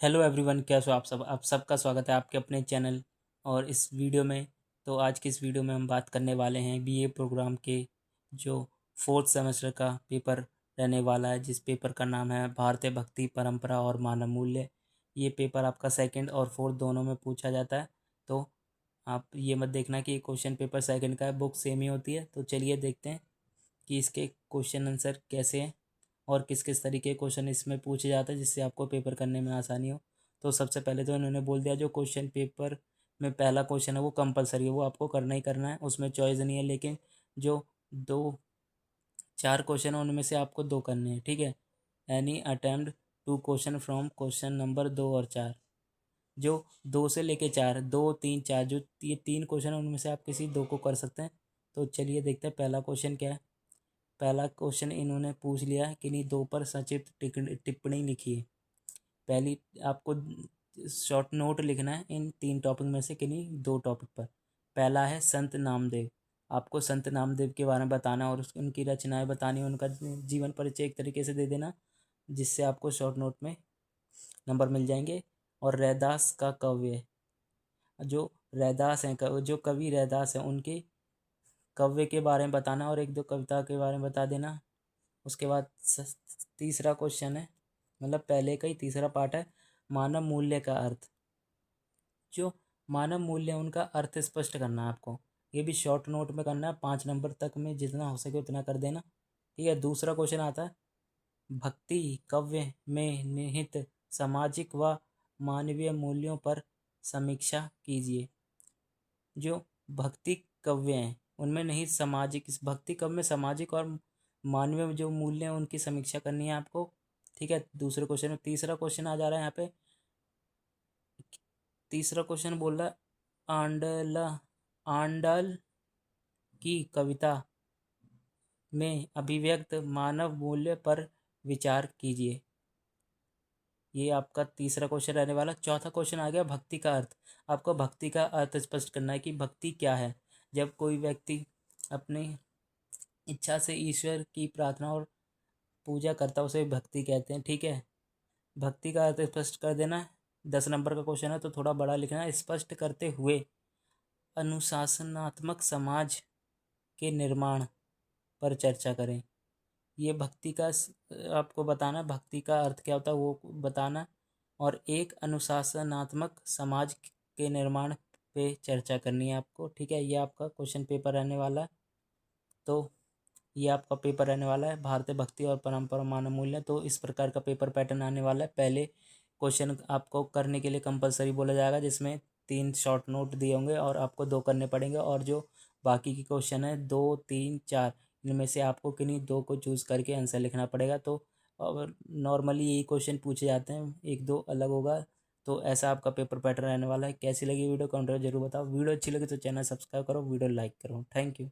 Hello everyone, कैसे हो आप सबका स्वागत है आपके अपने चैनल और इस वीडियो में। तो आज की इस वीडियो में हम बात करने वाले हैं बीए प्रोग्राम के जो फोर्थ सेमेस्टर का पेपर रहने वाला है, जिस पेपर का नाम है भारतीय भक्ति परंपरा और मानव मूल्य। ये पेपर आपका सेकंड और फोर्थ दोनों में पूछा जाता है। तो आप ये मत देखना कि क्वेश्चन पेपर सेकंड का है, बुक सेम ही होती है। तो चलिए देखते हैं कि इसके क्वेश्चन आंसर कैसे हैं और किस किस तरीके के क्वेश्चन इसमें पूछे जाते हैं, जिससे आपको पेपर करने में आसानी हो। तो सबसे पहले तो इन्होंने बोल दिया जो क्वेश्चन पेपर में पहला क्वेश्चन है वो कंपलसरी है, वो आपको करना ही करना है, उसमें चॉइस नहीं है। लेकिन जो दो चार क्वेश्चन है उनमें से आपको दो करने हैं, ठीक है। Any attempt to question from question number 2 और 4। जो 2 से लेके 4, 2, 3, 4, जो ये तीन क्वेश्चन है उनमें से आप किसी दो को कर सकते हैं। तो चलिए देखते हैं पहला क्वेश्चन क्या है। पहला क्वेश्चन इन्होंने पूछ लिया है कि नहीं दो पर संक्षिप्त टिप्पणी लिखिए। पहली आपको शॉर्ट नोट लिखना है इन तीन टॉपिक में से किन्हीं दो टॉपिक पर। पहला है संत नामदेव। आपको संत नामदेव के बारे में बताना और उनकी रचनाएं बतानी, उनका जीवन परिचय एक तरीके से दे देना, जिससे आपको शॉर्ट नोट में नंबर मिल जाएंगे। और रैदास का काव्य, जो रैदास हैं, जो कवि रैदास हैं, उनके काव्य के बारे में बताना और एक दो कविता के बारे में बता देना। उसके बाद तीसरा क्वेश्चन है, मतलब पहले का ही तीसरा पार्ट है, मानव मूल्य का अर्थ। जो मानव मूल्य उनका अर्थ स्पष्ट करना है आपको। ये भी शॉर्ट नोट में करना है, 5 नंबर तक में जितना हो सके उतना कर देना, ठीक है। दूसरा क्वेश्चन आता है, भक्ति काव्य में निहित सामाजिक व मानवीय मूल्यों पर समीक्षा कीजिए। जो भक्ति काव्य हैं उनमें निहित सामाजिक, इस भक्ति काव्य में सामाजिक और मानवीय जो मूल्य हैं उनकी समीक्षा करनी है आपको, ठीक है। दूसरे क्वेश्चन में तीसरा क्वेश्चन आ जा रहा है यहाँ पे। तीसरा क्वेश्चन बोल रहा है आंडल की कविता में अभिव्यक्त मानव मूल्य पर विचार कीजिए। ये आपका तीसरा क्वेश्चन रहने वाला। चौथा क्वेश्चन आ गया भक्ति का अर्थ। आपको भक्ति का अर्थ स्पष्ट करना है कि भक्ति क्या है। जब कोई व्यक्ति अपनी इच्छा से ईश्वर की प्रार्थना और पूजा करता है उसे भक्ति कहते हैं, ठीक है। भक्ति का अर्थ स्पष्ट कर देना है। 10 नंबर का क्वेश्चन है तो थोड़ा बड़ा लिखना है। स्पष्ट करते हुए अनुशासनात्मक समाज के निर्माण पर चर्चा करें। ये भक्ति का आपको बताना, भक्ति का अर्थ क्या होता है वो बताना, और एक अनुशासनात्मक समाज के निर्माण पे चर्चा करनी है आपको, ठीक है। ये आपका क्वेश्चन पेपर रहने वाला है। तो ये आपका पेपर रहने वाला है भारतीय भक्ति और परंपरा मानव मूल्य। तो इस प्रकार का पेपर पैटर्न आने वाला है। पहले क्वेश्चन आपको करने के लिए कंपलसरी बोला जाएगा, जिसमें 3 शॉर्ट नोट दिए होंगे और आपको 2 करने पड़ेंगे। और जो बाकी के क्वेश्चन है 2, 3, 4, इनमें से आपको किन्हीं दो को चूज़ करके आंसर लिखना पड़ेगा। तो और नॉर्मली यही क्वेश्चन पूछे जाते हैं, एक दो अलग होगा। तो ऐसा आपका पेपर पैटर्न रहने वाला है। कैसी लगी वीडियो कमेंट में जरूर बताओ। वीडियो अच्छी लगी तो चैनल सब्सक्राइब करो, वीडियो लाइक करो। Thank you.